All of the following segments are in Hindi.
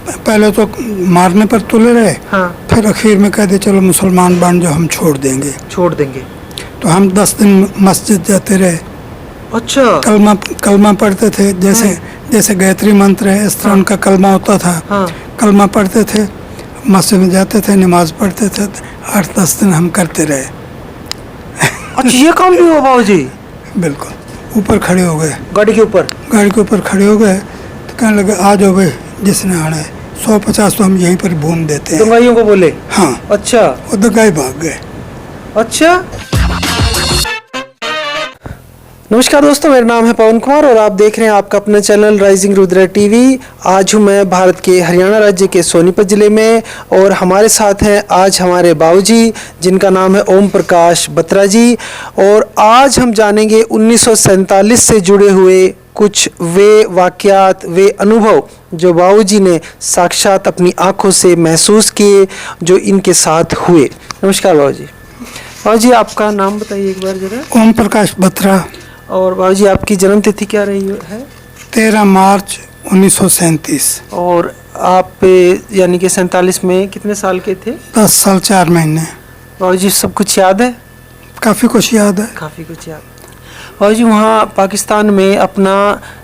पहले तो मारने पर तुले रहे। हाँ। फिर आखिर में कह दिए चलो मुसलमान बन जाओ, हम छोड़ देंगे। तो हम 10 दिन मस्जिद जाते रहे। अच्छा। कलमा पढ़ते थे, जैसे गायत्री मंत्र है इस तरह उनका कलमा होता था। हाँ। कलमा पढ़ते थे, मस्जिद में जाते थे, नमाज पढ़ते थे। 8-10 दिन हम करते रहे। अच्छा, ये काम भी हुआ बाबूजी? बिल्कुल। ऊपर खड़े हो गए, गाड़ी के ऊपर खड़े हो गए तो कहने लगे आ जाओ भाई, जिसने आना है 150 तो हम यहीं पर भून देते हैं। दंगाइयों को बोले? हाँ। अच्छा। वो दंगाई भाग गए। अच्छा। नमस्कार दोस्तों, मेरा नाम है पवन कुमार और आप देख रहे हैं आपका अपना चैनल राइजिंग रुद्रा टीवी। आज हूँ मैं भारत के हरियाणा राज्य के सोनीपत ज़िले में और हमारे साथ हैं आज हमारे बाबूजी, जिनका नाम है ओम प्रकाश बत्रा जी। और आज हम जानेंगे 1947 से जुड़े हुए कुछ वे वाक़यात, वे अनुभव जो बाबूजी ने साक्षात अपनी आँखों से महसूस किए, जो इनके साथ हुए। नमस्कार बाबूजी। बाबूजी, आपका नाम बताइए एक बार जरा। ओम प्रकाश बत्रा। और बाबूजी, आपकी जन्म तिथि क्या रही है? 13 मार्च 1937। और आप यानी कि 47 में कितने साल के थे? 10 साल 4 महीने। बाबूजी, सब कुछ याद है? काफ़ी कुछ याद है। काफ़ी कुछ याद। बाबूजी, वहाँ पाकिस्तान में अपना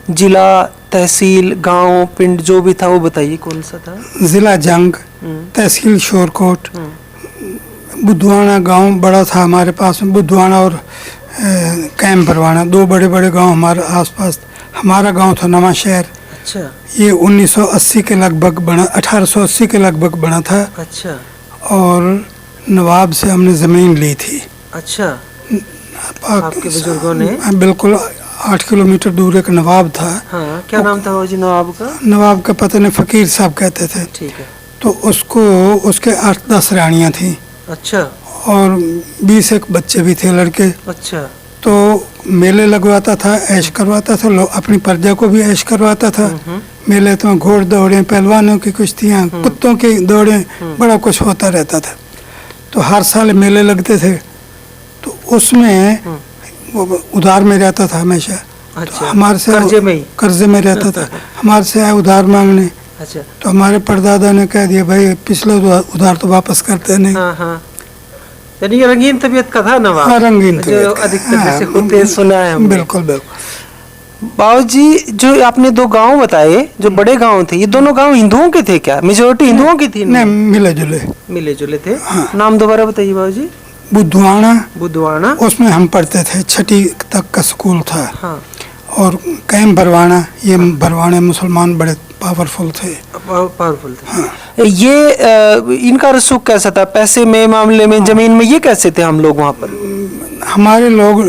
ज़िला, तहसील, गांव, पिंड जो भी था वो बताइए, कौन सा था? ज़िला जंग, तहसील शोरकोट, बुधवाना गांव बड़ा था हमारे पास में। बुधवाना और कैंप भरवाना, 2 बड़े बड़े गांव हमारे आसपास। हमारा गांव था नवा शहर। अच्छा। ये 1980 के लगभग बना, 1880 के लगभग बना था। अच्छा। और नवाब से हमने ज़मीन ली थी। अच्छा। आपके बुजुर्गों ने? बिल्कुल। 8 किलोमीटर दूर एक नवाब था। हाँ, क्या नाम था बाबूजी नवाब का? नवाब का पता नहीं, फ़कीर साहब कहते थे। ठीक है। तो उसके 8-10 रानियाँ थीं। अच्छा। और 20 एक बच्चे भी थे, लड़के। अच्छा। तो मेले लगवाता था, ऐश करवाता था, अपनी प्रजा को भी ऐश करवाता था। मेले तो घोड़ दौड़े, पहलवानों की कुश्तियाँ, कुत्तों की दौड़े, बड़ा कुछ होता रहता था। तो हर साल मेले लगते थे, तो उसमें वो उधार में रहता था हमेशा। अच्छा। तो हमारे से कर्जे में रहता था। हमारे से आए उधार मांगने। अच्छा। तो हमारे परदादा ने कह दिया भाई पिछले उधार तो वापस करते नहीं। हाँ हाँ। यानी रंगीन तबीयत का था नवाब। हाँ, रंगीन तबीयत जो अधिकतर जैसे होते हैं, सुना है हमने। बिल्कुल बिल्कुल। बाबूजी, जो आपने 2 गांव बताए, जो बड़े गांव थे, ये दोनों गांव हिंदुओं के थे क्या? मेजोरिटी हिंदुओं की थी? नहीं, मिले जुले थे। हाँ। नाम दोबारा बताइए बाबूजी। बुधवाना, उसमें हम पढ़ते थे, 6ठी तक का स्कूल था। हाँ। और कैंप भरवाना, ये भरवाने मुसलमान बड़े पावरफुल थे। हाँ। ये इनका रसूख कैसा था? पैसे में, मामले में, जमीन में, ये कैसे थे हम लोग वहाँ पर? हमारे लोग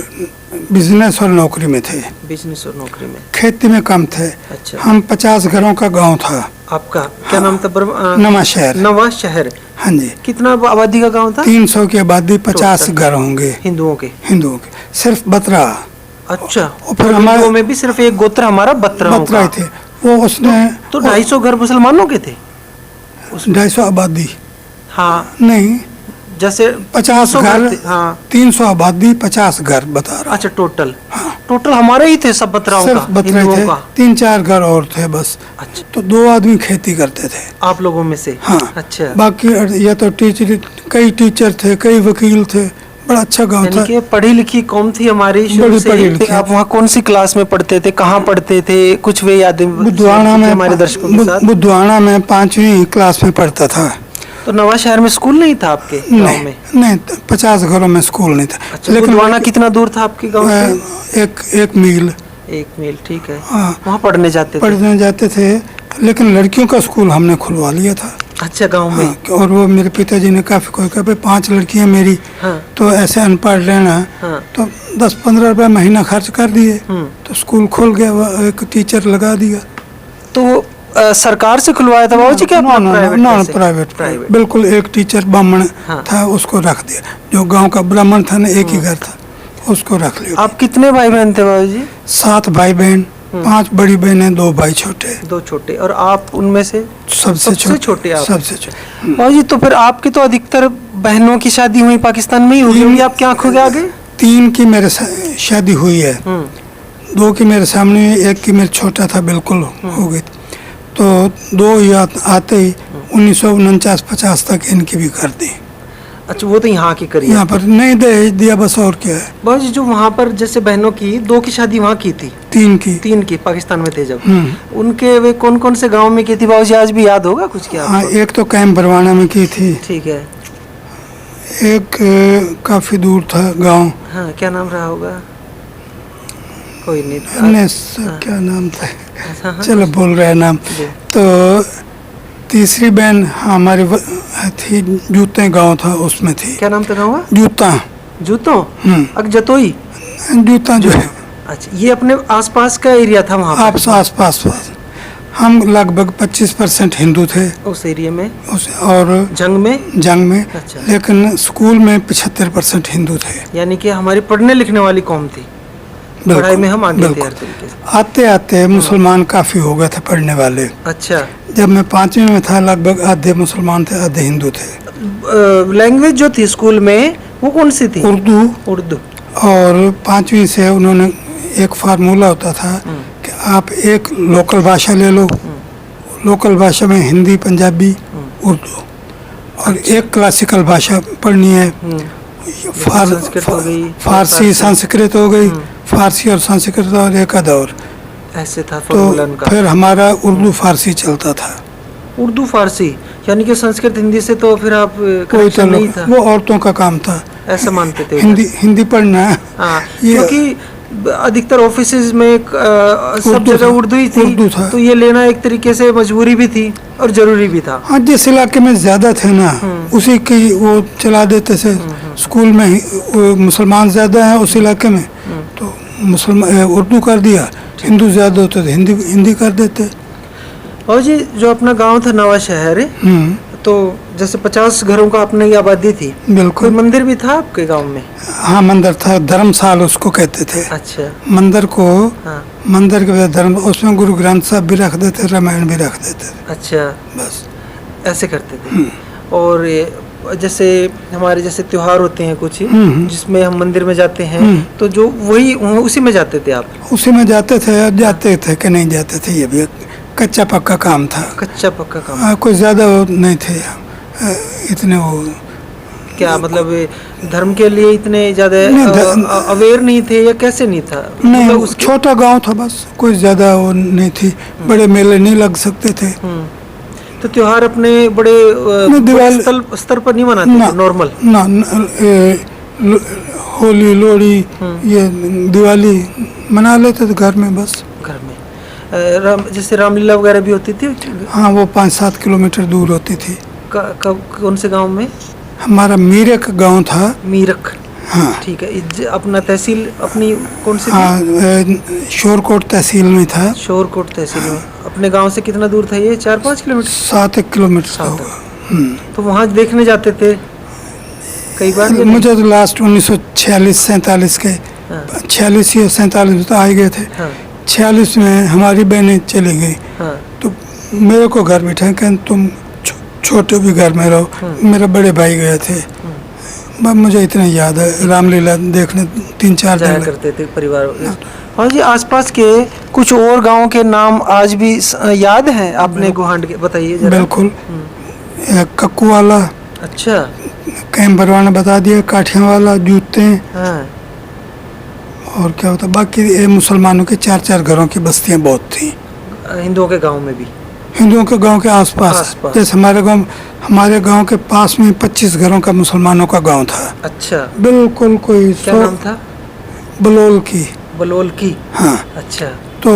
बिजनेस और नौकरी में थे। बिजनेस और नौकरी में, खेती में कम थे। अच्छा। हम 50 घरों का गांव था। आपका क्या नाम था? नवा शहर। हाँ जी। कितना आबादी का गांव था? 300 की आबादी, 50 घर होंगे हिंदुओं के। सिर्फ बतरा। अच्छा। और फिर हमारे में भी सिर्फ एक गोत्र हमारा बतरा थे। वो उसने तो 250 घर मुसलमानों के थे। 250 आबादी। हाँ। नहीं, जैसे 50 घर। हाँ। 300 आबादी, 50 घर बता रहा। अच्छा, टोटल? हाँ। टोटल हमारे ही थे सब बतराओं का? बतरे थे। 3-4 घर और थे बस। अच्छा। तो 2 आदमी खेती करते थे आप लोगों में से? हाँ। अच्छा। बाकी या तो कई टीचर थे, कई वकील थे। बड़ा अच्छा गांव था। कि पढ़ी लिखी कौम थी हमारी शुरू से। आप वहाँ कौन सी क्लास में पढ़ते थे, कहाँ पढ़ते थे, कुछ वे यादें बुधवाना में? हमारे दर्शकों के साथ। बुधवाना में 5वीं क्लास में पढ़ता था। तो नवा शहर में स्कूल नहीं था आपके गांव में? नहीं, 50 घरों में स्कूल नहीं था। अच्छा। लेकिन बुधवाना कितना दूर था आपके गांव से? एक मील। 1 मील, ठीक है। हाँ। वहाँ पढ़ने जाते थे। लेकिन लड़कियों का स्कूल हमने खुलवा लिया था। अच्छा, गांव में? हाँ। और वो मेरे पिताजी ने काफी कोई कहा 5 लड़कियां मेरी। हाँ। तो ऐसे अनपढ़ रहना। हाँ। तो 10-15 रुपए महीना खर्च कर दिए। तो स्कूल खुल गया, एक टीचर लगा दिया। तो सरकार से खुलवाया था बाबूजी क्या? Non private. बिल्कुल। एक टीचर ब्राह्मण था, उसको रख दिया। जो गांव का ब्राह्मण था ना, एक ही घर था, उसको रख लिया। आप कितने भाई बहन थे बाबूजी? 7 भाई बहन, 5 बड़ी बहनें, 2 भाई छोटे। 2 छोटे। और आप उनमें से? सबसे छोटे आप? सबसे छोटे। बाबूजी, तो फिर आपकी तो अधिकतर बहनों की शादी हुई पाकिस्तान में ही होगी आपकी आंखों के आगे? 3 की मेरे शादी हुई है। 2 की मेरे सामने, 1 की मेरे छोटा था, बिल्कुल हो गई। तो दो ही आते ही 1949-50 तक इनकी भी कर दी। अच्छा, वो तो यहाँ की करी है। यहाँ पर नहीं दहेज दिया बस, और क्या है। बाबूजी जो वहाँ पर जैसे बहनों की 2 की शादी वहाँ की थी, 3 की पाकिस्तान में थे जब, उनके वे कौन कौन से गांव में की थी बाबूजी, आज भी याद होगा कुछ क्या? हाँ, एक तो कैंप बरवाना में की थी, ठीक है। एक काफी दूर था गांव। हाँ, क्या नाम रहा होगा? कोई नहीं। क्या नाम था, हाँ, चलो भूल रहे नाम। जी। तो तीसरी बहन हमारी थी जूते गांव था, उसमें थी। क्या नाम था गाँव का? जूता। जूतो? अक जतोई? जूता जो है। अच्छा, ये अपने आसपास का एरिया था वहाँ पर? आस पास हम लगभग 25% हिंदू थे उस एरिया में। और जंग में अच्छा। लेकिन स्कूल में 75% हिंदू थे। यानी कि हमारी पढ़ने लिखने वाली कौम थी, पढ़ाई में हम आगे थे हर तरीके से। आते आते मुसलमान काफी हो गए थे पढ़ने वाले। अच्छा। जब मैं 5वीं में था लगभग आधे मुसलमान थे, आधे हिंदू थे। लैंग्वेज जो थी स्कूल में वो कौन सी थी? उर्दू। और 5वीं से उन्होंने एक फार्मूला होता था कि आप एक लोकल भाषा ले लो, लोकल भाषा में हिंदी, पंजाबी, उर्दू, और एक क्लासिकल भाषा पढ़नी है। फारसी, संस्कृत हो गई, फारसी और संस्कृत, और एक आधा और। ऐसे था तो फॉर्मूला उनका। फिर हमारा उर्दू फारसी चलता था। उर्दू फारसी, यानी कि संस्कृत हिंदी से तो फिर आप कोई तो नहीं था, वो औरतों का काम था, ऐसा मानते थे। हिंदी पढ़ना है। हाँ, क्योंकि अधिकतर ऑफिसेज में सब जगह उर्दू ही थी, उर्दू था। तो ये लेना एक तरीके से मजबूरी भी थी और जरूरी भी था। हाँ, जिस इलाके में ज्यादा थे ना उसी की वो चला देते थे। स्कूल में ही मुसलमान ज्यादा है उस इलाके में, तो मुसलमान उर्दू कर दिया, हिंदू ज्यादा होते थे हिंदी कर देते। और जी जो अपना गांव था नवा शहर, तो जैसे 50 घरों का अपनी आबादी थी। बिल्कुल। कोई मंदिर भी था आपके गांव में? हाँ, मंदिर था, धर्मशाल उसको कहते थे। अच्छा। मंदिर को हाँ। मंदिर के धर्म, उसमें गुरु ग्रंथ साहब भी रख देते, रामायण भी रख देते। अच्छा, बस ऐसे करते थे। और जैसे हमारे जैसे त्योहार होते हैं कुछ जिसमें हम मंदिर में जाते हैं, तो जो वही उसी में जाते थे आप? उसी में जाते थे कि नहीं जाते थे, ये भी कच्चा पक्का काम था। कच्चा पक्का काम। कोई ज्यादा वो नहीं थे इतने वो। क्या मतलब धर्म के लिए इतने ज्यादा अवेयर नहीं थे या कैसे नहीं था? नहीं, मतलब छोटा गांव था बस, कोई ज्यादा वो नहीं थी, बड़े मेले नहीं लग सकते थे। तो त्योहार अपने बड़े स्तर पर नहीं मनाते थे? नॉर्मल ना, होली, लोहड़ी, ये दिवाली मना लेते थे घर में बस। घर में जैसे रामलीला वगैरह भी होती थी? हाँ, वो 5-7 किलोमीटर दूर होती थी। कौन से गांव में? हमारा मीरक गांव था। मीरक? हाँ, ठीक है। अपना तहसील अपनी कौन सी? हाँ, शोरकोट तहसील में था। शोरकोट तहसील में। अपने गांव से कितना दूर था ये? 4-5 किलोमीटर? 7 किलोमीटर होगा। तो वहाँ देखने जाते थे कई बार? मुझे तो लास्ट 1946-47 के 46 या 47 में तो आ गए थे। 46 में हमारी बहनें चली गई, तो मेरे को घर बिठाए, कहें तुम छोटे भी घर में रहो। मेरे बड़े भाई गए थे। मुझे इतना याद है, रामलीला देखने 3-4 दिन करते थे परिवार। हाँ जी, आसपास के कुछ और गांवों के नाम आज भी याद हैं आपने? गुहांड के बताइए जरा। बिल्कुल। कक्कू वाला। अच्छा। कैंप बरवाना बता दिया, काठिया वाला, जूते। हाँ। और क्या होता, बाकी ये मुसलमानों के 4-4 घरों की बस्तियां बहुत थी। हिंदुओं के गांव में भी? हिंदुओं के गांव के आसपास। जैसे हमारे गांव के पास में 25 घरों का मुसलमानों का गांव था। अच्छा। बिल्कुल। कोई क्या नाम था? बलोल की। बलोल की? हाँ। अच्छा। तो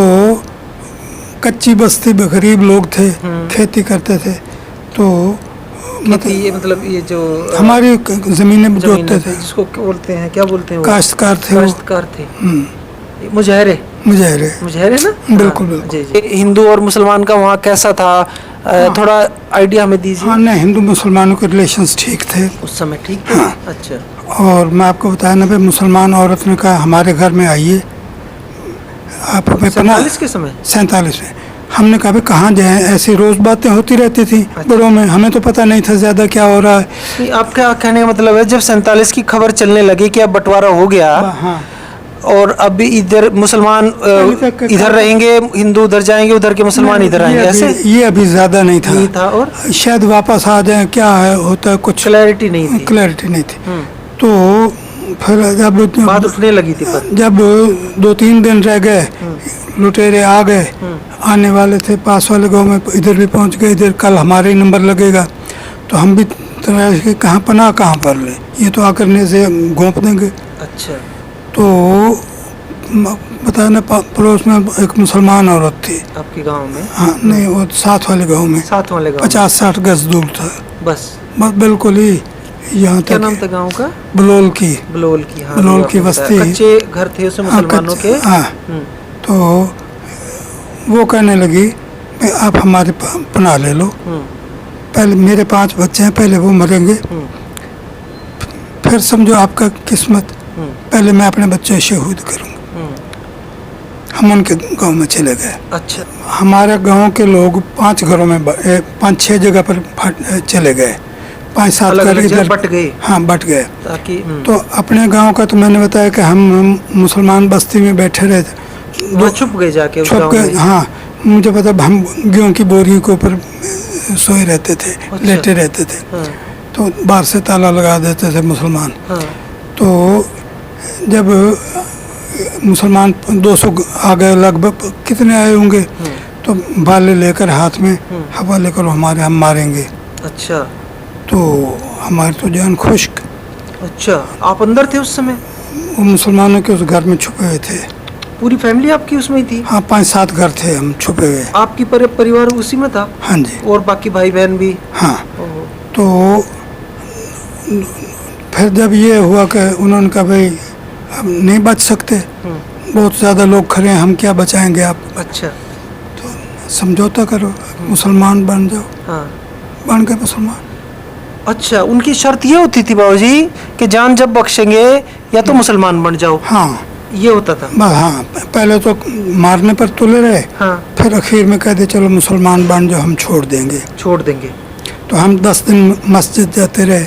कच्ची बस्ती में गरीब लोग थे, खेती करते थे। तो मतलब ये जो हमारी जमीनें जोतते थे, जिसको बोलते हैं, क्या बोलते हैं? काश्तकार थे। काश्तकार थे। मुजहरे ना? बिल्कुल। जी। हिंदू और मुसलमान का वहाँ कैसा था? थोड़ा आइडिया हमें दीजिए। हाँ, नहीं, हिंदू मुसलमानों के रिलेशंस ठीक थे उस समय। ठीक थे? हाँ। अच्छा। और मैं आपको बताया ना, मुसलमान औरत ने कहा हमारे घर में आइए आप। 47 के समय? 47 में। हमने कहा कहाँ जाए, ऐसी रोज बातें होती रहती थी। अच्छा। बड़ों में हमें तो पता नहीं था ज्यादा क्या हो रहा है। आपका कहने का मतलब है जब 47 की खबर चलने लगी कि अब बंटवारा हो गया, हाँ, और अभी इधर मुसलमान इधर रहेंगे, हिंदू उधर जाएंगे, उधर के मुसलमान इधर आएंगे, ऐसे ये अभी ज्यादा नहीं नहीं था। और शायद वापस आ जाए, क्या है होता है, कुछ क्लैरिटी नहीं थी। क्लैरिटी नहीं थी। तो फिर बात उठने लगी थी पर जब 2-3 दिन रह गए, लुटेरे आ गए, आने वाले थे पास वाले गांव में, इधर भी पहुंच गए, इधर कल हमारे ही नंबर लगेगा, तो हम भी तलाश के कहाँ पनाह कहाँ पर ले, ये तो आकर से घोंप देंगे। अच्छा। तो बताया ना, पड़ोस में एक मुसलमान औरत थी आपके गांव में? हाँ, नहीं वो साथ वाले गांव में, साथ वाले गांव 50-60 गज दूर था बस बिल्कुल ही यहाँ तक। क्या नाम था गांव का? बलोल की। हाँ, बलोल की बस्ती। कच्चे घर थे उसमें मुसलमानों के। हाँ, तो वो कहने लगी भाई आप हमारे पनाह ले लो, पहले मेरे 5 बच्चे हैं, पहले वो मरेंगे, फिर समझो आपका किस्मत, पहले मैं अपने बच्चे शहीद करूँगा। हम उनके गांव में चले गए। अच्छा। हमारे गांव के लोग 5 घरों में 5-6 जगह पर चले गए, 5-7 घर इधर बट गए। हाँ, बट गए। ताकि तो अपने गांव का तो मैंने बताया कि हम मुसलमान बस्ती में बैठे रहे थे, वो छुप गए जाके उस छुप गांव गए। में। हाँ, मुझे पता, हम गेहूं की बोरियों के ऊपर सोए रहते थे। अच्छा। लेटे रहते थे। हाँ। तो बाहर से ताला लगा देते थे मुसलमान। हाँ। तो जब मुसलमान 200 आ गए लगभग, कितने आए होंगे, तो भाले लेकर हाथ में, हवा लेकर हमारे हम मारेंगे। अच्छा। तो हमारी तो जान खुश्क। अच्छा, आप अंदर थे उस समय? वो मुसलमानों के उस घर में छुपे हुए थे। पूरी फैमिली आपकी उसमें ही थी? हाँ, 5-7 घर थे हम छुपे हुए। आपकी परिवार उसी में था? हाँ जी। और बाकी भाई बहन भी? हाँ। ओहो। तो फिर जब ये हुआ कि उन्होंने कहा भाई अब नहीं बच सकते, बहुत ज़्यादा लोग खड़े हैं, हम क्या बचाएंगे आप। अच्छा। तो समझौता करो, मुसलमान बन जाओ। हाँ। बन गए मुसलमान। अच्छा, उनकी शर्त ये होती थी बाबूजी कि जान जब बख्शेंगे या तो मुसलमान बन जाओ, हाँ, ये होता था? बस हाँ, पहले तो मारने पर तुले रहे। हाँ। फिर आखिर में कहते चलो मुसलमान बन जाओ, हम छोड़ देंगे। छोड़ देंगे। तो हम 10 दिन मस्जिद जाते रहे।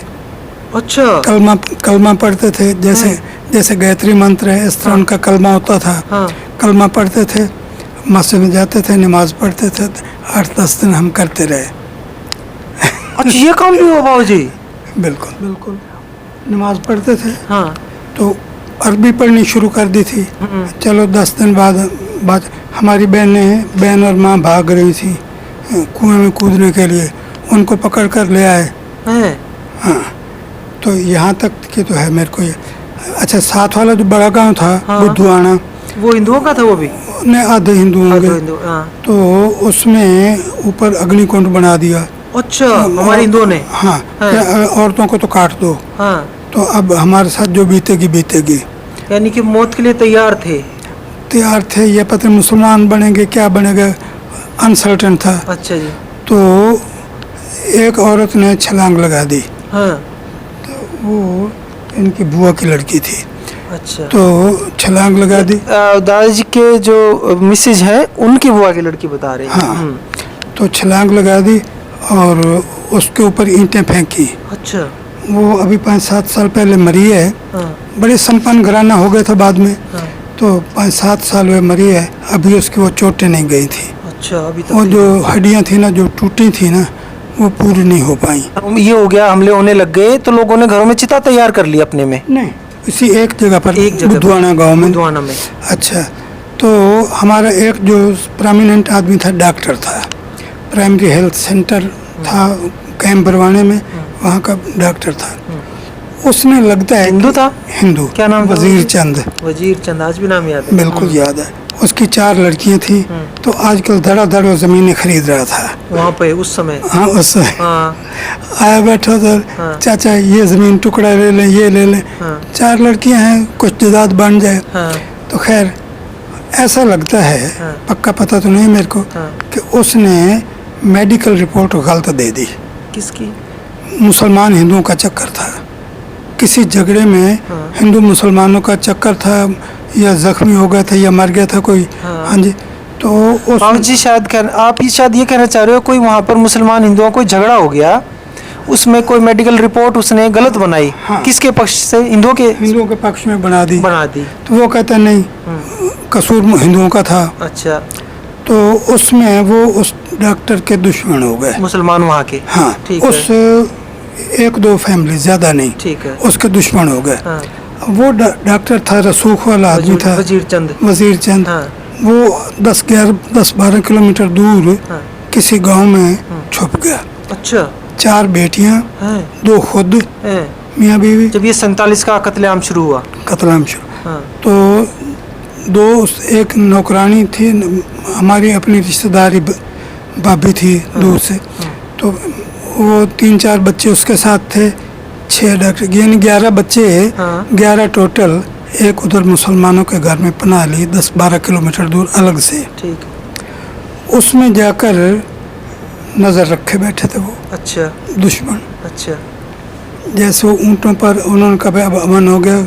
अच्छा। कलमा पढ़ते थे, जैसे गायत्री मंत्र है इस तरह उनका कलमा होता था। हाँ। कलमा पढ़ते थे, मस्जिद में जाते थे, नमाज पढ़ते थे। 8-10 दिन हम करते रहे। अच्छा, ये काम भी हुआ बाबूजी? बिल्कुल नमाज पढ़ते थे। हाँ। तो अरबी पढ़नी शुरू कर दी थी। चलो 10 दिन बाद हमारी बहन और माँ भाग रही थी कुएं में कूदने के लिए, उनको पकड़ कर ले आए। हैं? हाँ, तो यहाँ तक कि तो है मेरे को ये। अच्छा, साथ वाला जो बड़ा गांव था, हाँ। बुद्धवाना, वो हिंदुओं का था? वो भी ने आधे हिंदू होंगे। हाँ। तो उसमें ऊपर अग्निकुंड बना दिया। अच्छा, हमारे हिंदुओं ने? हाँ, हाँ। औरतों को तो काट दो। हाँ। तो अब हमारे साथ जो बीतेगी। यानी कि मौत के लिए तैयार थे? तैयार थे, ये पता मुसलमान बनेंगे क्या बनेगा, अनसर्टन था। अच्छा जी। तो एक औरत ने छलांग लगा दी। हाँ। तो वो इनकी बुआ की लड़की थी। अच्छा। तो छलांग लगा दी। दादाजी के जो मिसेज हैं उनकी बुआ की लड़की बता रहे हैं? हाँ। तो छलांग लगा दी और उसके ऊपर ईंटें फेंकी। अच्छा। वो अभी 5-7 साल पहले मरी है। हाँ। बड़े संपन्न घराना हो गया था बाद में। हाँ। तो 5-7 साल में मरी है, अभी उसकी वो चोटें नहीं गई थी। अच्छा, अभी तक वो जो हड्डियां थी ना, जो टूटी थी ना, वो पूरी नहीं हो पाई। ये हो गया, हमले होने लग गए तो लोगों ने घरों में चिता तैयार कर ली अपने में? नहीं, इसी एक जगह पर, एक जगह बुद्धवाना गांव में। बुद्धवाना में। अच्छा, तो हमारा एक जो प्रोमिनेंट आदमी था, डॉक्टर था, प्राइमरी हेल्थ सेंटर था कैंप बरवाने में, वहाँ का डॉक्टर था। उसने लगता है हिंदू था? हिंदू। क्या नाम था? वजीर चंद। वजीर चंद, आज भी नाम याद है? बिल्कुल याद है। उसकी 4 लड़कियां थी। तो आजकल धड़ाधड़ वो जमीनें खरीद रहा था वहाँ पे उस समय। हाँ, उस समय हाँ। आया बैठा था। हाँ। चाचा ये जमीन टुकड़ा ले लें, ये ले लें। हाँ। 4 लड़कियां हैं, कुछ जायदाद बन जाए। हाँ। तो खैर ऐसा लगता है, हाँ। पक्का पता तो नहीं मेरे को, हाँ। कि उसने मेडिकल रिपोर्ट गलत दे दी। किसकी? मुसलमान हिंदुओं का चक्कर था, किसी झगड़े में हाँ। हिंदू मुसलमानों का चक्कर था, या जख्मी हो गया था या मर गया था कोई। हाँ। हाँ जी। तो बाबू जी, शायद आप ही शायद ये कहना चाह रहे हो कोई वहाँ पर मुसलमान हिंदुओं को झगड़ा हो गया उसमें कोई मेडिकल रिपोर्ट उसने गलत बनाई। हाँ। किसके पक्ष से? हिंदुओं के पक्ष में बना दी। दी। तो वो कहते नहीं, कसूर हिंदुओं का था। अच्छा। तो उसमें वो उस डॉक्टर के दुश्मन हो गए, मुसलमान वहाँ के। हाँ, ठीक उस एक दो फैमिली, ज्यादा नहीं, ठीक है। उसके दुश्मन हो गए। हाँ। वो डॉक्टर था, रसूख वाला आदमी था, वजीर चंद। वजीर चंद। हाँ। वो 10-12 किलोमीटर दूर हाँ। किसी गांव में छुप गया। अच्छा। 4 बेटियां, हैं। 2 खुद, हैं। मियाँ बीवी। जब ये 47 का कत्लेआम शुरू हुआ। कतलाम शुरू। हाँ। तो 2, एक नौकरानी थी हमारी, अपनी रिश्तेदारी भाभी थी दूर से। तो वो 3-4 बच्चे उसके साथ थे, 6 डॉक्टर, यानी 11 बच्चे, हाँ। 11 टोटल। एक उधर मुसलमानों के घर में पनाह ली 10-12 किलोमीटर दूर अलग से। ठीक। उसमें जाकर नज़र रखे बैठे थे वो अच्छा। दुश्मन। अच्छा। जैसे वो ऊँटों पर, उन्होंने कहा अब अमन हो गया,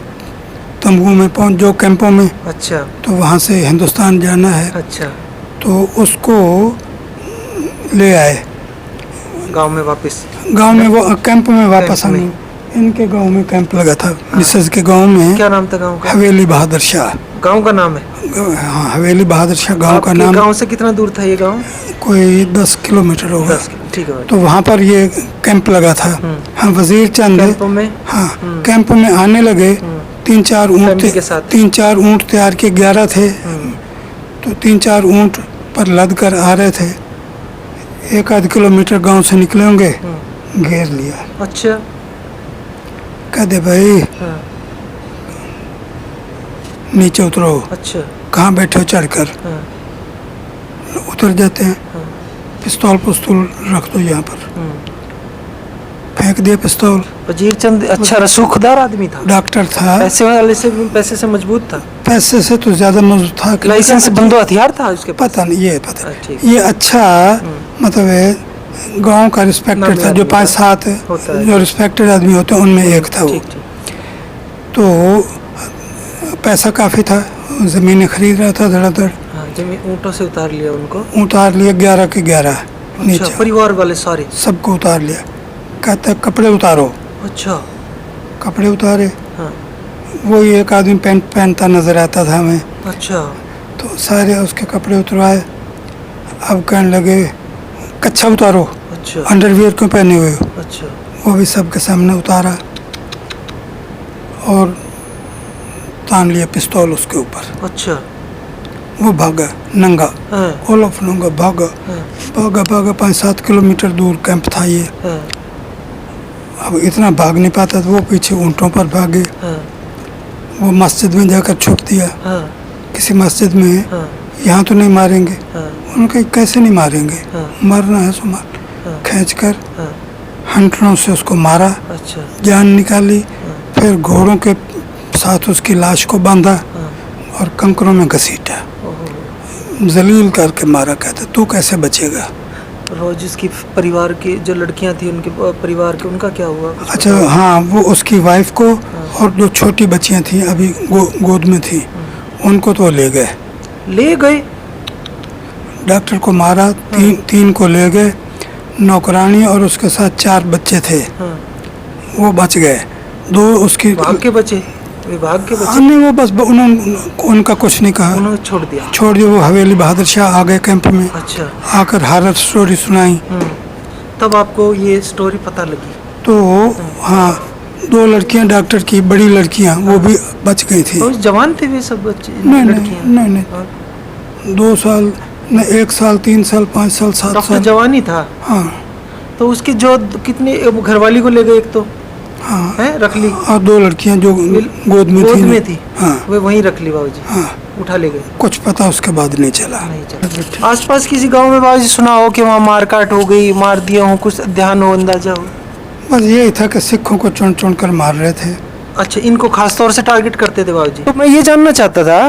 तंबू में पहुंच जो कैंपों में, अच्छा। तो वहाँ से हिंदुस्तान जाना है। अच्छा। तो उसको ले आए गांव में वापस। गांव में, वो कैंप में वापस कैंप में। आने। इनके गांव में कैंप लगा था, मिसेज के गांव में। क्या नाम था गांव का? हवेली बहादुर शाह गांव का नाम है? हाँ, हवेली बहादुर शाह गांव का नाम। गांव से कितना दूर था ये गांव? कोई 10 किलोमीटर होगा। 10। ठीक है। तो वहाँ पर ये कैंप लगा था। हाँ, वजीर चंद कैंपों में। हाँ, कैंप में आने लगे। 3-4 ऊँट फैमिली थे, के साथ। 3-4 ऊँट तैयार के 11 थे। तो 3-4 ऊँट पर लद कर आ रहे थे। 1-आध किलोमीटर गांव से निकले होंगे, घेर लिया। अच्छा। कहते भाई हाँ। नीचे उतरो। अच्छा। कहाँ बैठे हो चढ़कर? हाँ। उतर जाते हैं। हाँ। पिस्तौल रख दो यहाँ पर। फेंक दिया पिस्तौल। वजीर चंद अच्छा रसूखदार आदमी था, डॉक्टर था, पैसे से मजबूत था। पैसे से तो ज्यादा मजबूत था। लाइसेंस बंदो हथियार था उसके पास? पता नहीं, ये पता अच्छा, ठीक। ये अच्छा मतलब है, गांव का रिस्पेक्टेड नामी था। जो आदमी 5-7 होता है। जो रिस्पेक्टेड आदमी होते हैं उनमें एक था वो। ठीक, ठीक। तो पैसा काफी था, जमीनें खरीद रहा था धड़ाधड़। हाँ, जमीन ऊँटों से उतार लिया उनको। उतार लिया 11 के 11 अच्छा, नीचे, परिवार वाले सारे? सबको उतार लिया। कहता कपड़े उतारो। अच्छा। कपड़े उतारे। हाँ। वो एक आदमी पैंट पहनता नजर आता था हमें। अच्छा। तो सारे उसके कपड़े उतरवाए। अब कहने लगे कच्छा उतारो। अच्छा। अंडरवियर क्यों पहने हुए हो? अच्छा। वो भी सबके सामने उतारा और तान लिया पिस्तौल उसके ऊपर। अच्छा। वो भागा नंगा, हाँ। ऑल ऑफ नंगा भागा। हाँ। भागा 5-7 किलोमीटर दूर कैंप था ये। हाँ। अब इतना भाग नहीं पाता, तो वो पीछे ऊँटों पर भागे। हाँ। वो मस्जिद में जाकर छुप दिया, हाँ। किसी मस्जिद में। हाँ। यहाँ तो नहीं मारेंगे। हाँ। उनका कैसे नहीं मारेंगे, हाँ। मरना है सो मार। हाँ। खींच कर हाँ। हंटरों से उसको मारा, अच्छा। जान निकाली। फिर घोड़ों के साथ उसकी लाश को बांधा हाँ। और कंकरों में घसीटा, ओहो। जलील करके मारा। कहते तू कैसे बचेगा? रोज उसकी परिवार की जो लड़कियां थी, उनके परिवार के, उनका क्या हुआ? कुछ अच्छा, पता? हाँ, वो उसकी वाइफ को और 2 छोटी बच्चियां थी अभी गोद में थी, उनको तो ले गए। ले गए? डॉक्टर को मारा, 3 को ले गए। नौकरानी और उसके साथ 4 बच्चे थे, हाँ। वो बच गए। 2 उसकी भाग के बचे? विभाग के हाँ, बचे? नहीं, वो बस उन्होंने उनका कुछ नहीं कहा, उन्होंने छोड़ दिया? छोड़ दिया। वो हवेली बहादुर शाह आ गए कैंप में। अच्छा। आकर हॉरर स्टोरी सुनाई। तब आपको ये स्टोरी पता लगी? तो हाँ, 2 लड़कियां डॉक्टर की, बड़ी लड़कियां, वो भी बच गई थी। तो जवान थे वे सब बच्चे? नहीं लड़कियां? नहीं, हाँ। 2 साल न, 1 साल, 3 साल, 5 साल, 7 डॉक्टर साल। जवान ही था? हाँ। तो उसकी जो कितनी घरवाली को ले गए एक तो? हाँ। है रख ली? और 2 लड़कियां जो गोद में थी। हाँ। वे वहीं रख ली बाबूजी? हाँ। उठा ले गए? कुछ पता उसके बाद नहीं चला। नहीं चला। आसपास किसी गांव में बाबूजी सुना हो कि वहाँ मारकाट हो गई, मार दिया हो, कुछ ध्यान हो, अंदाजा हो? बस यही था कि सिखों को चुन चुन कर मार रहे थे। अच्छा, इनको खास तौर से टारगेट करते थे बाबूजी? तो मैं ये जानना चाहता था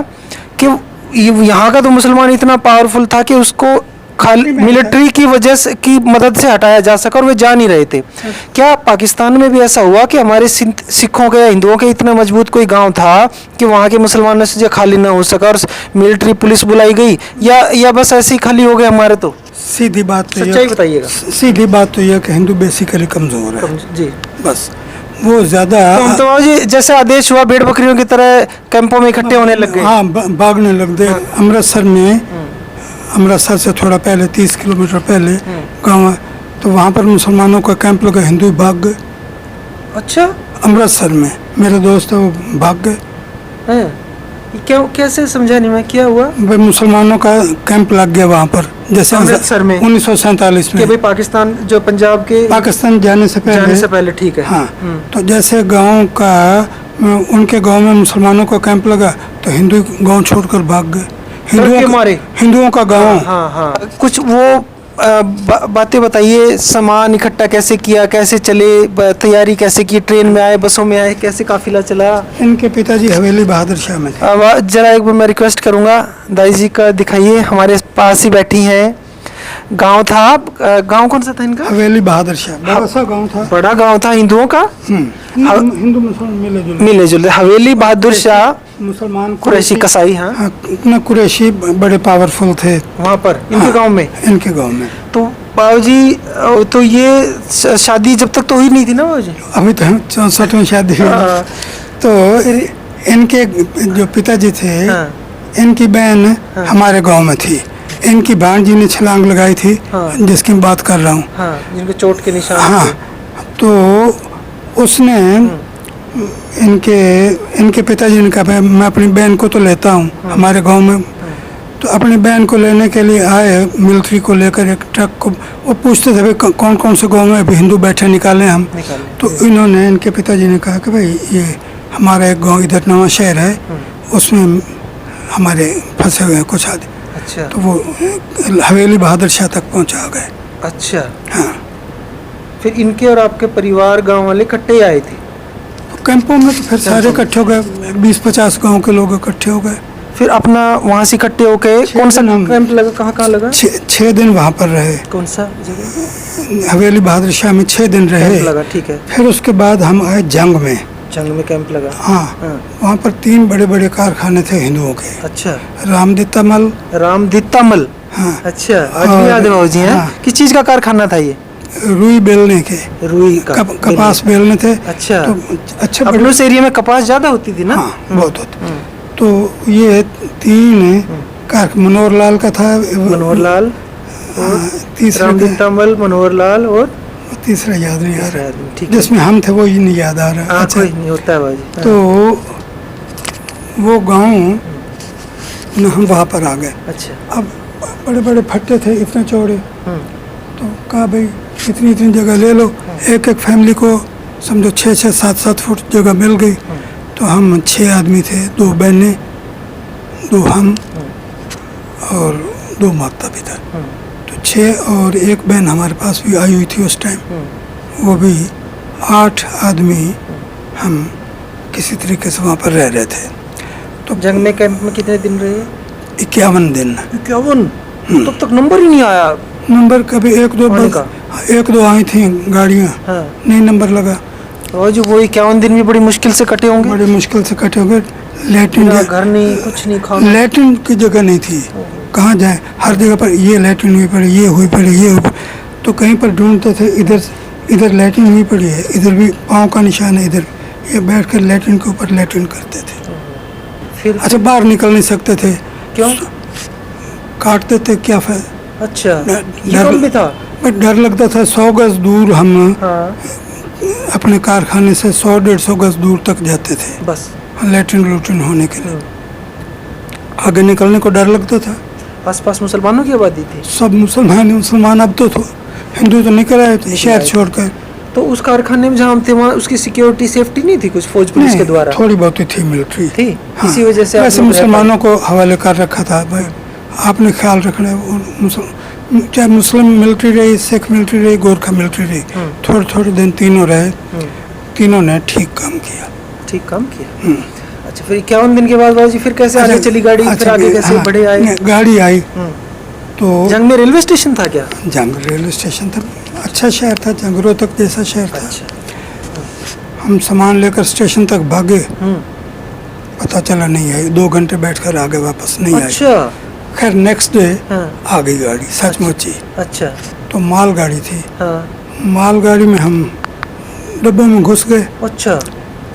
कि यहाँ का तो मुसलमान इतना पावरफुल था कि उसको खाली मिलिट्री की वजह से की मदद से हटाया जा सका और वे जा नहीं रहे थे। क्या पाकिस्तान में भी ऐसा हुआ कि हमारे सिखों के या हिंदुओं के इतना मजबूत कोई गांव था कि वहाँ के मुसलमानों से जो खाली ना हो सका और मिलिट्री पुलिस बुलाई गई, या बस ऐसे ही खाली हो गए हमारे? तो सीधी बात तो सच्चाई बताइएगा। सीधी बात तो यह कि हिंदू बेसिकली कमजोर है जी, बस। वो ज्यादा तो जी जैसे आदेश हुआ भेड़ बकरियों की तरह कैंपों में इकट्ठे होने लग गए। हाँ, भागने लग गए। अमृतसर में, अमृतसर से थोड़ा पहले 30 किलोमीटर पहले गाँव है, तो वहाँ पर मुसलमानों का कैंप लगा, हिंदू भाग गए। अच्छा, अमृतसर में मेरे दोस्त है वो भाग गए। हैं? क्यों, कैसे समझा नहीं मैं, क्या हुआ? भाई मुसलमानों का कैंप लग गया वहाँ पर, जैसे अमृतसर में 1947 कि में भाई पाकिस्तान जो पंजाब के पाकिस्तान जाने से पहले। ठीक है। हाँ, तो जैसे गांव का, उनके गांव में मुसलमानों का कैंप लगा तो हिंदू गांव छोड़कर भाग गए। हिंदुओं का गांव। हाँ हाँ, कुछ वो बातें बताइए। सामान इकट्ठा कैसे किया, कैसे चले, तैयारी कैसे की, ट्रेन में आए, बसों में आए, कैसे काफिला चला? इनके पिताजी हवेली बहादुर शाह में थे। अब जरा एक बार मैं रिक्वेस्ट करूंगा दाई जी का दिखाइए, हमारे पास ही बैठी हैं। गांव था, गांव कौन सा था इनका? हवेली बहादुर शाह, बड़ा सा गांव था, बड़ा गांव था हिंदुओं का। हिंदू मुसलमान मिले जुले। हवेली बहादुर शाह, मुसलमान कुरैशी कसाई। हाँ, इतना कुरैशी बड़े पावरफुल थे वहाँ पर इनके गांव में। इनके गांव में तो बाबूजी, तो ये शादी जब तक तो हुई नहीं थी ना बाबूजी? अभी तो 64 में शादी हुई। तो इनके जो पिताजी थे, इनकी बहन हमारे गांव में थी। इनकी भांजी ने छलांग लगाई थी, जिसकी मैं बात कर रहा हूँ, जिनके चोट के निशान। हाँ, तो उसने इनके पिताजी ने कहा मैं अपनी बहन को तो लेता हूँ हमारे गांव में। तो अपनी बहन को लेने के लिए आए, मिलिट्री को लेकर एक ट्रक को। वो पूछते थे भाई कौन कौन से गांव में अभी हिंदू बैठे, निकालें हम। तो इन्होंने, इनके पिताजी ने कहा कि भाई ये हमारा एक गांव इधर नवा शहर है, उसमें हमारे फंसे हुए हैं कुछ आदमी। अच्छा, तो वो हवेली बहादुर शाह तक पहुंचा गए। अच्छा, हाँ। फिर इनके और आपके परिवार गांव वाले इकट्ठे आए थे कैंपों में, तो फिर सारे इकट्ठे हो गए, 20-50 गांव के लोग इकट्ठे हो गए। फिर अपना वहाँ से इकट्ठे होके कौन सा कैंप लगा, कहाँ लगा? 6 दिन वहाँ पर रहे। कौन सा जगह? हवेली बहादुर शाह में 6 दिन रहे लगा, ठीक है। फिर उसके बाद हम आए जंग में कैंप लगा। हाँ, वहाँ पर 3 बड़े बड़े कारखाने थे हिंदुओं के। अच्छा, रामदित्ता मल। हाँ, अच्छा, आज भी याद है बाबूजी। हैं? किस चीज का कारखाना था ये? रुई बेलने के, रुई का कपास बेलने थे। अच्छा, तो अच्छा, अपने उस एरिया में कपास ज्यादा होती थी ना? हाँ, बहुत होती। तो ये 3 मनोहर लाल का था, मनोहर लाल, तीसरा रामदित्ता मल, मनोहर लाल, और तीसरा याद नहीं आ रहा, ठीक, जिसमें हम थे वो ही नहीं याद आ रहा। अच्छा, कोई नहीं होता है बाजी। तो वो गांव हम वहाँ पर आ गए। अच्छा, अब बड़े बड़े फट्टे थे, इतने चौड़े। तो कहा भाई इतनी जगह ले लो। एक फैमिली को समझो 6-6, 7-7 फुट जगह मिल गई। तो हम 6 आदमी थे, 2 बहनें, 2 हम और 2 माता पिता। तो 6 और 1 बहन हमारे पास भी आई हुई थी उस टाइम। वो भी 8 आदमी हम किसी तरीके से वहाँ पर रह रहे थे। तो जंग में कैंप में कितने दिन रहे? 51 दिन। 51? तब तक नंबर ही नहीं आया? नंबर कभी 1-2 आई थी गाड़ियाँ। नहीं नंबर लगा। और जो वो 51 दिन भी बड़ी मुश्किल से कटे होंगे? बड़ी मुश्किल से कटे होंगे। लैट्रिन, घर नहीं, कुछ नहीं, खाना, लैट्रिन की जगह नहीं थी। कहाँ जाए, हर जगह पर ये लैट्रिन हुई पड़ी, ये हुई पड़ी, ये हुई। तो कहीं पर ढूंढते थे, इधर लैट्रिन हुई पड़ी है, इधर भी पाँव का निशान है, इधर। ये बैठ कर लैट्रिन के ऊपर लैट्रिन करते थे। फिर अच्छा, बाहर निकल नहीं सकते थे। क्यों? काटते थे, क्या फायदा। अच्छा, डर भी था। डर लगता था। 100 गज दूर हम अपने कारखाने से 100-150 गज दूर तक जाते थे, बस लैट्रिन होने के लिए। आगे निकलने को डर लगता था। आसपास मुसलमानों की आबादी थी? सब मुसलमान। अब तो हिंदू तो निकल आए थे शहर छोड़कर। तो उस कारखाने में जहाँ हम थे वहाँ उसकी सिक्योरिटी, सेफ्टी नहीं थी कुछ फौज पुलिस के द्वारा? थोड़ी बहुत ही थी, मिलिट्री थी। हाँ, इसी वजह से वैसे मुसलमानों को हवाले कर रखा था। भाई आपने ख्याल रखना है, चाहे मुस्लिम मिलिट्री रही, सिख मिलिट्री रही, गोरखा मिलिट्री रही, थोड़े दिन तीनों रहे। तीनों ने ठीक काम किया। अच्छा, फिर 51 दिन के बाद बाबूजी फिर कैसे आगे चली गाड़ी? फिर आगे कैसे बढ़े आए? गाड़ी आई तो जंग में रेलवे स्टेशन था क्या? जंग रेलवे स्टेशन था, अच्छा शहर था, जंग रोहतक जैसा शहर था। अच्छा। हम सामान लेकर स्टेशन तक भागे, पता चला नहीं आई, 2 घंटे बैठकर आ गए, वापस नहीं आई। अच्छा। खैर नेक्स्ट डे हाँ। आ गई गाड़ी, सचमुच ही। अच्छा। तो मालगाड़ी थी, हाँ। मालगाड़ी में हम डब्बों में घुस गए, अच्छा,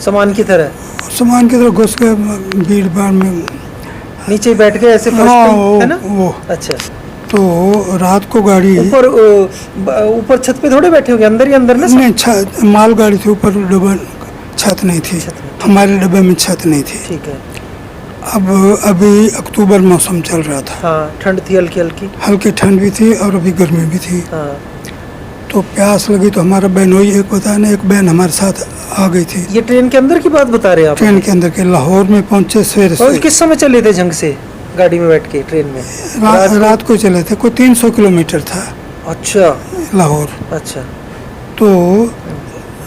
सामान की तरह सामान की तरफ घुस गए, भीड़ भाड़ में। नीचे ही बैठ गए ऐसे फर्श हाँ, पे, है ना? वो अच्छा। तो रात को गाड़ी ऊपर ऊपर छत पे थोड़े बैठे होंगे, अंदर ही अंदर ना? नहीं, मालगाड़ी थी, ऊपर डब्बा छत नहीं थी, छत नहीं थी। हमारे डब्बे में छत नहीं थी। ठीक है। अब अभी अक्टूबर मौसम चल रहा था, हाँ, ठंड थी हल्की हल्की। हल्की ठंड भी थी और अभी गर्मी भी थी। हाँ। तो प्यास लगी तो हमारा बहनोई एक बताया ना, एक बहन हमारे साथ आ गई थी। ये ट्रेन के अंदर की बात बता रहे हैं आप? ट्रेन के अंदर के लाहौर में पहुंचे सवेरे और सवेरे, किस समय चले थे जंग से गाड़ी में बैठ के ट्रेन में? रात को चले थे, कोई 300 किलोमीटर था अच्छा। लाहौर। अच्छा। तो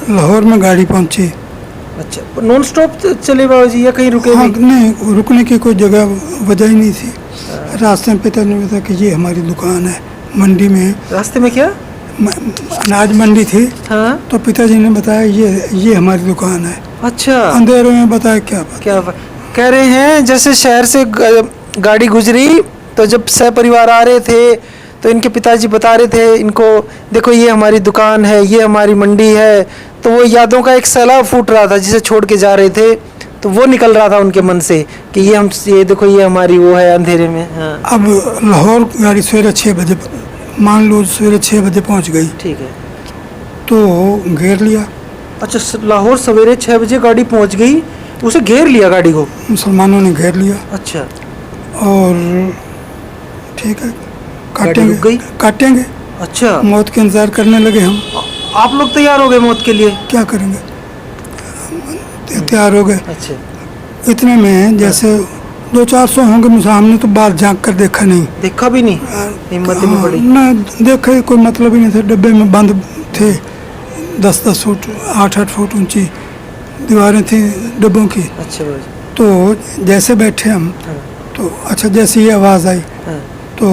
लाहौर में गाड़ी पहुंची। अच्छा, नॉन स्टॉप चले बाबू जी या कहीं रुके हाँ, भी? नहीं, रुकने की कोई जगह वजह ही नहीं थी। रास्ते में पिता ने बताया कि ये हमारी दुकान है, मंडी में रास्ते में क्या? अनाज मंडी थी। हाँ। तो पिताजी ने बताया ये हमारी दुकान है। अच्छा। अंधेरे में बताया क्या बात। क्या कह रहे हैं, जैसे शहर से गाड़ी गुजरी तो जब सहपरिवार आ रहे थे तो इनके पिताजी बता रहे थे इनको, देखो ये हमारी दुकान है, ये हमारी मंडी है। तो वो यादों का एक सैलाब फूट रहा था, जिसे छोड़ के जा रहे थे, तो वो निकल रहा था उनके मन से कि ये देखो ये हमारी वो है अंधेरे में। हाँ। अब लाहौर गाड़ी सवेरे 6 बजे, मान लो सवेरे 6 बजे पहुंच गई, ठीक है। तो घेर लिया। अच्छा, लाहौर सवेरे 6 बजे गाड़ी पहुंच गई, उसे घेर लिया गाड़ी को? मुसलमानों ने घेर लिया अच्छा। और ठीक है, गाड़ी रुक गई? काटेंगे। अच्छा। मौत के इंतजार करने लगे हम। आप लोग तैयार हो गए मौत के लिए? क्या करेंगे, तैयार हो गए। अच्छा। इतने में जैसे 200-400 होंगे मुझे, हमने तो बाहर झांक कर देखा नहीं। देखा भी नहीं? हिम्मत ही नहीं पड़ी? ना देखे, कोई मतलब ही नहीं था। डब्बे में बंद थे, 10-10 फुट 8-8 फुट ऊंची दीवारें थी डब्बों की। अच्छा भाई। तो जैसे बैठे हम, तो अच्छा जैसे ये आवाज़ आई हाँ। तो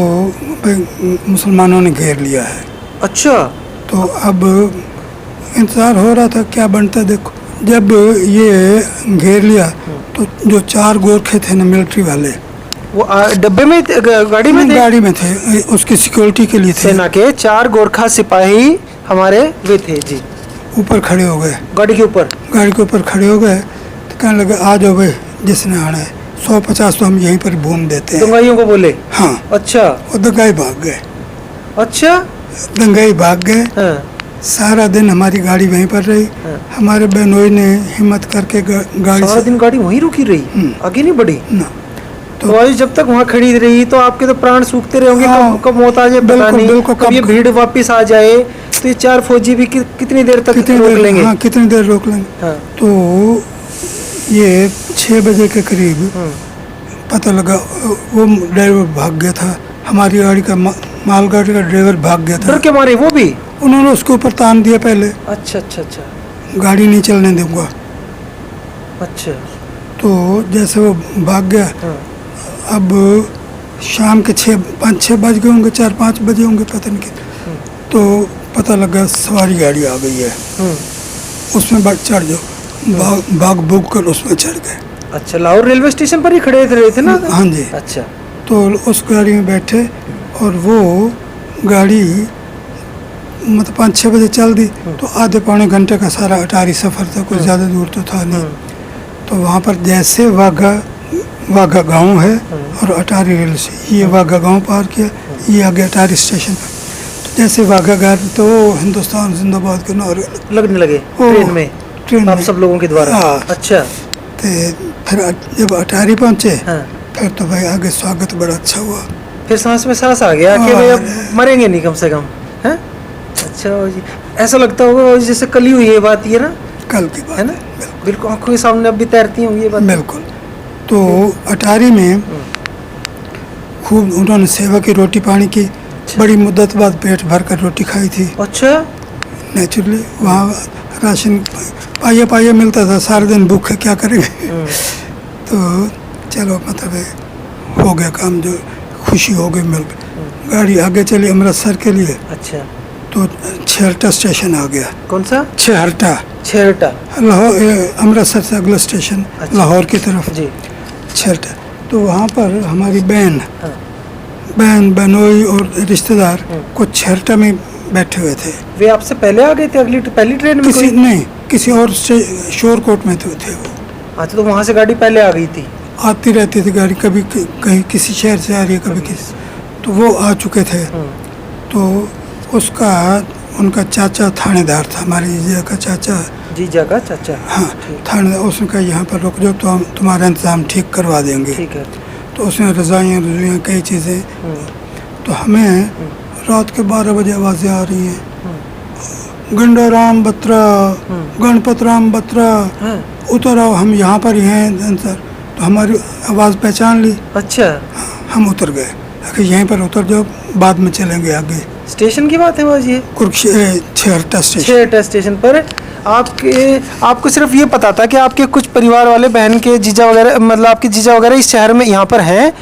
भाई मुसलमानों ने घेर लिया है। अच्छा। तो अब इंतज़ार हो रहा था क्या बनता। देखो जब ये घेर लिया तो जो 4 गोरखे थे ना, मिलिट्री वाले, वो डब्बे में गाड़ी में थे? गाड़ी में थे, उसकी सिक्योरिटी के लिए थे। सेना के 4 गोरखा सिपाही हमारे वे थे जी, ऊपर खड़े हो गए, गाड़ी के ऊपर। गाड़ी के ऊपर खड़े हो गए। तो कहने लगे आ जाओ भाई, जिसने आना है 150 तो हम यहीं पर घूम देते हैं। दंगाइयों को बोले? हाँ। अच्छा। वो दंगाई भाग गए। अच्छा। दंगाई भाग गए। हाँ। सारा दिन हमारी गाड़ी वहीं पर रही। हाँ। हमारे बहनोई ने हिम्मत करके गाड़ी सारा से दिन गाड़ी वहीं रुकी रही, आगे नहीं बढ़ी? ना। तो आज जब तक वहाँ खड़ी रही तो आपके तो प्राण सूखते रहे होंगे। हाँ। कब मौत आ जाए पता बिल्कुल, नहीं। बिल्कुल, कब ये कब- भीड़ वापस आ जाए तो ये 4 फौजी भी कितनी देर तक रोक लेंगे? हाँ, कितनी देर रोक लेंगे। हाँ। तो ये 6 बजे के करीब पता लगा, वो ड्राइवर भाग गया था। हमारी गाड़ी का मालगाड़ी का ड्राइवर भाग गया था। डर के मारे वो भी? उन्होंने उसके ऊपर तान दिया पहले, अच्छा अच्छा अच्छा। गाड़ी नहीं चलने दूंगा। अच्छा। तो जैसे वो भाग गया, हाँ। अब शाम के 5-6 बज गए होंगे, 4-5 बजे होंगे, पता नहीं कितने। तो पता लगा सवारी गाड़ी आ गई है, उसमें चढ़ जाओ। भाग बुक कर उसमें चढ़ गए। अच्छा, लाहौर रेलवे स्टेशन पर ही खड़े रहे थे ना? हाँ जी। अच्छा। तो उस गाड़ी में बैठे और वो गाड़ी मतलब 5-6 बजे चल दी। तो आधे पौने घंटे का सारा अटारी सफ़र था, कुछ ज़्यादा दूर तो था नहीं। तो वहाँ पर जैसे वाघा गांव है और अटारी रेल से, ये वाघा गांव पार किया, ये आगे अटारी स्टेशन पर। तो जैसे वाघा गार तो हिंदुस्तान जिंदाबाद के नारे लगने लगे ट्रेन में? ट्रेन आप में। सब लोगों के द्वारा? हाँ। अच्छा। तो फिर जब अटारी पहुँचे, हाँ। फिर तो भाई आगे स्वागत बड़ा अच्छा हुआ। फिर सांस में सांस आ गया कि भाई अब मरेंगे नहीं कम से कम, है? अच्छा जी। ऐसा लगता होगा जैसे कल ही हुई ये बात, ये ना कल की बात है ना? बिल्कुल आंखों के सामने अब भी तैरती होंगी ये बात। बिल्कुल। तो अटारी में खूब उन्होंने सेवा की, रोटी पानी की। बड़ी मुद्दत बाद पेट भर कर रोटी खाई थी। अच्छा। नेचुरली वहाँ राशन पाइया मिलता था, सारे दिन भूखे क्या करेंगे। तो चलो मतलब हो गया काम, जो खुशी हो गई मिल गई। गाड़ी आगे चली अमृतसर के लिए, अच्छा, तो छेहरटा स्टेशन आ गया। कौन सा? छेहरटा, छेहरटा। लाहौर, अमृतसर से अगला स्टेशन अच्छा। लाहौर की तरफ जी। छेहरटा। तो वहाँ पर हमारी हाँ। बहन बहनोई और रिश्तेदार कुछ छेहरटा में बैठे हुए थे। वे आपसे पहले आ गए थे पहली ट्रेन में? किसी नहीं, किसी और शोरकोट में थे वो। अच्छा, तो वहाँ से गाड़ी पहले आ गई थी? आती रहती थी गाड़ी, कभी कहीं किसी शहर से आ रही है, कभी किसी, तो वो आ चुके थे। तो उसका उनका चाचा थानेदार था, हमारे जीजा का चाचा। जीजा का चाचा? हाँ, थानेदार। उसने कहा यहाँ पर रुक जाओ, तो हम तुम्हारा इंतजाम ठीक करवा देंगे। ठीक है। तो उसने रजाइयाँ कई चीज़ें। तो हमें रात के 12 बजे आवाज़ें आ रही हैं, गंडाराम बत्रा, गणपत राम बत्रा, उतर आओ, हम यहाँ पर ही हैं सर। तो हमारी आवाज़ पहचान ली। अच्छा। हम उतर गए कि यहीं पर उतर जाओ, बाद में चलेंगे आगे। स्टेशन की बात है बाजी? छेहरटा स्टेशन। छेहरटा स्टेशन पर आपको सिर्फ ये पता था कि आपके कुछ परिवार वाले, बहन के जीजा वगैरह, मतलब आपके जीजा वगैरह इस शहर में यहाँ पर हैं?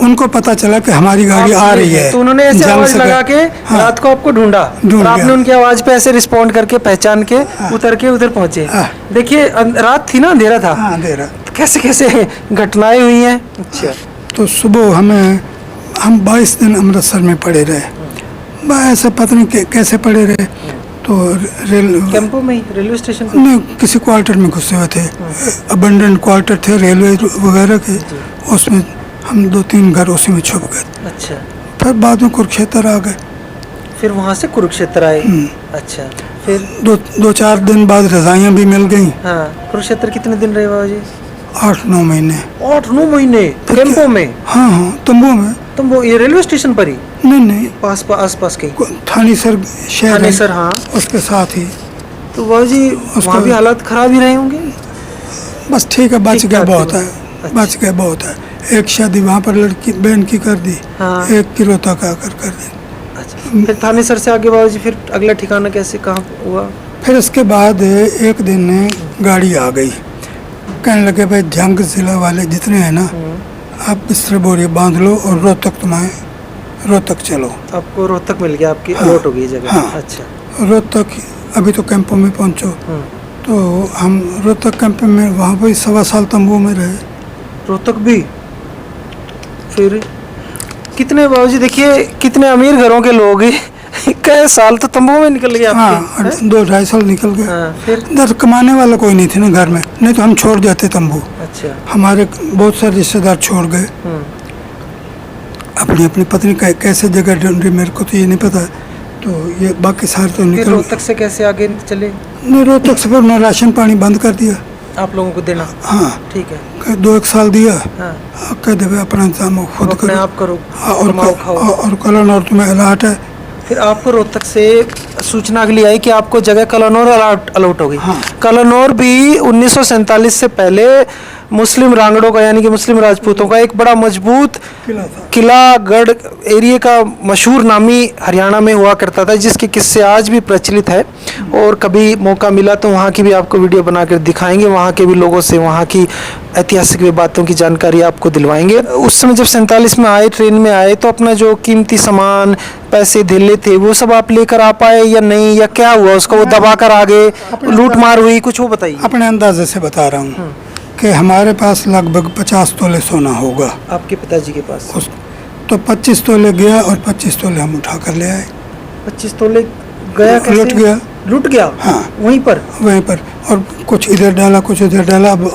उनको पता चला कि हमारी गाड़ी आ रही है, तो उन्होंने ऐसे आवाज लगा के रात को आपको ढूंढा और आपने उनकी आवाज पे ऐसे रिस्पॉन्ड करके पहचान के उतर के उधर पहुंचे। देखिए, रात थी ना, अंधेरा था। अंधेरा। कैसे कैसे घटनाएं हुई हैं। अच्छा। तो सुबह हम 22 दिन अमृतसर में पड़े रहे। ऐसे पता नहीं कैसे पड़े रहे। तो कैंपों में ही, रेलवे स्टेशन पे? नहीं, किसी क्वार्टर में घुसे हुए थे, अबंडेंट क्वार्टर थे रेलवे वगैरह के। उसमें हम 2-3 घर उसी में छुप गए। अच्छा। फिर बाद में कुरुक्षेत्र आ गए। फिर वहाँ से कुरुक्षेत्र आए? अच्छा। फिर 2-4 दिन बाद रजाइयाँ भी मिल गई। हाँ। कुरुक्षेत्र कितने दिन रहे बाबा जी? 8-9 महीने। 8-9 महीने कैंपों में? हाँ, तंबू में। तंबू ये रेलवे स्टेशन पर ही? नहीं, आस पास के थानेसर शहर। थानेसर, हाँ, उसके साथ ही। तो बाबा जी वहाँ भी हालात खराब ही रहे होंगे? बस ठीक है, बच गए बहुत है। अच्छा। बच गए बहुत है। एक शादी वहाँ पर लड़की बहन की कर दी। हाँ। एक किरोता का कर दी। अच्छा। फिर थानेसर से आगे बाबा जी फिर अगला ठिकाना कैसे, कहाँ हुआ? फिर उसके बाद एक दिन गाड़ी आ गई, कहने लगे भाई जंग जिला वाले जितने हैं ना, आप बिस्तर बोरी बांध लो और रोहतक चलो। आपको रोहतक मिल गया, आपकी अलॉट हो गई जगह? हाँ। अच्छा। रोहतक अभी तो कैंपों में पहुंचो। तो हम रोहतक कैंप में वहाँ पर 1.25 साल तंबू में रहे। रोहतक भी? फिर कितने बाबूजी, देखिए कितने अमीर घरों के लोग हैं, कई साल तो तंबू में निकल गए आपके? हाँ, 2-2.5 साल निकल गए। हाँ, फिर इधर कमाने वाला कोई नहीं थे ना घर में, नहीं तो हम छोड़ जाते तंबू। अच्छा। हमारे बहुत सारे रिश्तेदार छोड़ गए। अपनी अपनी पत्नी कैसे जगह ढूंढी मेरे को तो ये नहीं पता। तो ये बाकी सारे तो निकल। रोहतक से कैसे आगे चले? नहीं, रोहतक से फिर राशन पानी बंद कर दिया आप लोगों को देना? हाँ, ठीक है। 2-1 साल दिया। हाँ। कह दे अपना इंतजाम खुद करो, आप करो। और कलनौर तुम्हें अलाट है। फिर आपको रोहतक से सूचना अगली आई कि आपको जगह कलनौर अलॉट हो गई। हाँ। कलनौर भी 1947 से पहले मुस्लिम रांगड़ों का, यानी कि मुस्लिम राजपूतों का एक बड़ा मजबूत किला गढ़ एरिया का मशहूर नामी हरियाणा में हुआ करता था, जिसके किस्से आज भी प्रचलित है। और कभी मौका मिला तो वहाँ की भी आपको वीडियो बनाकर दिखाएंगे, वहाँ के भी लोगों से वहाँ की ऐतिहासिक बातों की जानकारी आपको दिलवाएंगे। उस समय जब 47 में आए, ट्रेन में आए, तो अपना जो कीमती सामान, पैसे धेले थे, वो सब आप लेकर आ पाए या नहीं, या क्या हुआ उसको? वो दबा कर आ गए, लूट मार हुई, कुछ वो बताइए। अपने अंदाजे से बता रहा हूँ कि हमारे पास लगभग 50 तोले सोना होगा। आपके पिताजी के पास? तो 25 तोले गया और 25 तोले हम उठा कर ले आए। 25 तोले गया कैसे? लुट गया? हाँ, वहीं पर और कुछ इधर डाला, कुछ उधर डाला। अब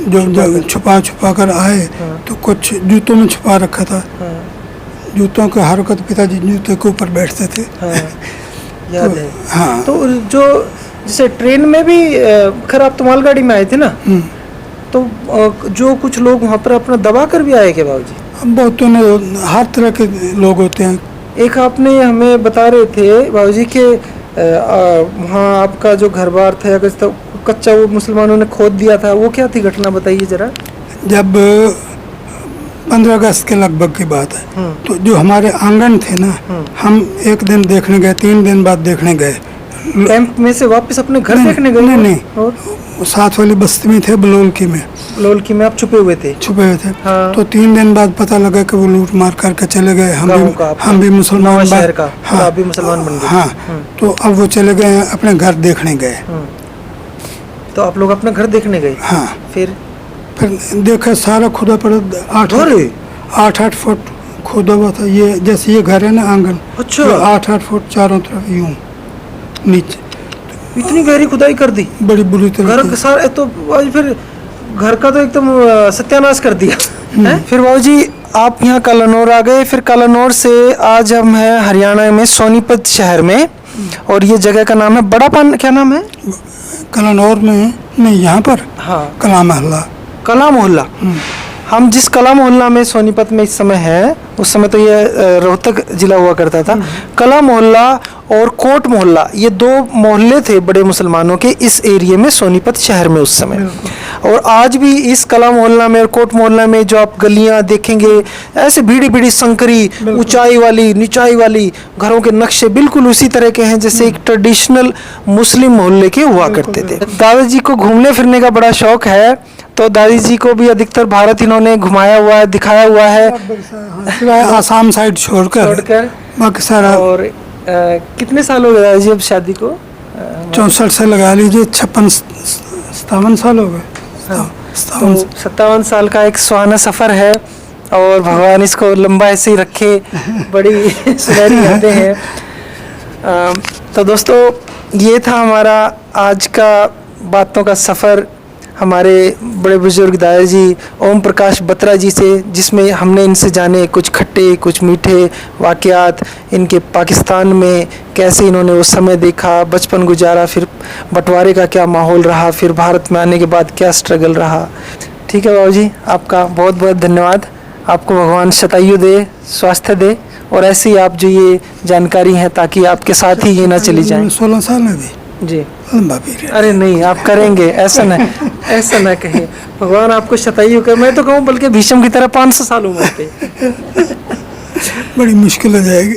जो छुपा कर आए। हाँ। तो कुछ जूतों में छुपा रखा था। हाँ। जूतों के हर वक्त पिताजी जूते के ऊपर बैठते थे। हाँ। याद है। हाँ। तो जो जैसे ट्रेन में भी, खैर आप तो मालगाड़ी में आए थे ना, तो जो कुछ लोग वहाँ पर अपना दबा कर भी आए क्या बाबूजी? बहुतों ने, हर तरह के लोग होते हैं। एक आपने हमें बता रहे थे बाबूजी के वहाँ आपका जो घर बार था, अगर तो कच्चा वो मुसलमानों ने खोद दिया था, वो क्या थी घटना, बताइए जरा। जब 15 अगस्त के लगभग की बात है, तो जो हमारे आंगन थे ना, हम एक दिन देखने गए, 3 दिन बाद देखने गए। कैंप में से वापस अपने घर देखने गए? नहीं, और साथ वाली बस्ती में थे, बलोलकी में। लोलकी में आप छुपे हुए थे। छुपे हुए थे। हाँ। तो 3 दिन बाद पता लगा कि वो लूट मार करके चले गए। गाँव का आपका? हम भी मुसलमान नवा बन- शहर का, और आप भी मुसलमान बन गए। हाँ। तो अब वो चले गए अपने घर देखने गए। तो आप लोग अपना घर देखने गए? हाँ। फिर फिर देखा सारा खुदा पड़ा, अरे! 8 फुट खुदा हुआ था। ये जैसे ये घर है ना, आंगन, अच्छा। 8 फुट चारों तरफ यूं नीचे, इतनी गहरी खुदाई कर दी बड़ी बुरी तरह घर सारे। तो आज फिर घर का तो एकदम सत्यानाश कर दिया है। फिर बाबू जी आप यहाँ कलानौर आ गए। फिर कलानौर से आज हम हैं हरियाणा में सोनीपत शहर में, और ये जगह का नाम है बड़ापन। क्या नाम है? कलानौर में नहीं, यहाँ पर हाँ, कला महल्ला। कला मोहल्ला। हम जिस कला मोहल्ला में सोनीपत में इस समय है, उस समय तो ये रोहतक जिला हुआ करता था। कला मोहल्ला और कोट मोहल्ला, ये 2 मोहल्ले थे बड़े मुसलमानों के इस एरिया में, सोनीपत शहर में उस समय। और आज भी इस कला मोहल्ला में और कोट मोहल्ला में जो आप गलियां देखेंगे, ऐसे भीड़ी भीड़ी संकरी, ऊंचाई वाली निचाई वाली घरों के नक्शे बिल्कुल उसी तरह के हैं जैसे एक ट्रेडिशनल मुस्लिम मोहल्ले के हुआ करते थे। दादाजी को घूमने फिरने का बड़ा शौक है, तो दादी जी को भी अधिकतर भारत इन्होंने घुमाया हुआ है, दिखाया हुआ है, सिवाय आसाम साइड छोड़कर बाकी सारा। और कितने साल हो गए दादाजी अब शादी को? 64 से लगा लीजिए, 57 साल हो गए। तो 57 साल का एक सुहाना सफ़र है, और भगवान इसको लंबा ऐसे ही रखे, बड़ी सुनहरी यादें हैं। तो दोस्तों ये था हमारा आज का बातों का सफ़र हमारे बड़े बुजुर्ग दादाजी ओम प्रकाश बत्रा जी से, जिसमें हमने इनसे जाने कुछ खट्टे कुछ मीठे वाक़यात, इनके पाकिस्तान में कैसे इन्होंने उस समय देखा, बचपन गुजारा, फिर बंटवारे का क्या माहौल रहा, फिर भारत में आने के बाद क्या स्ट्रगल रहा। ठीक है बाबू जी, आपका बहुत बहुत धन्यवाद। आपको भगवान शतायु दे, स्वास्थ्य दे, और ऐसी आप जो ये जानकारी है ताकि आपके साथ ही ये ना चली जाए। 16 साल में भी जी लंबा पीरियड। अरे नहीं, आप करेंगे, ऐसा ना कहिए। भगवान आपको शतायु करे, मैं तो कहूँ बल्कि भीष्म की तरह 500 साल उम्र पे। बड़ी मुश्किल हो जाएगी।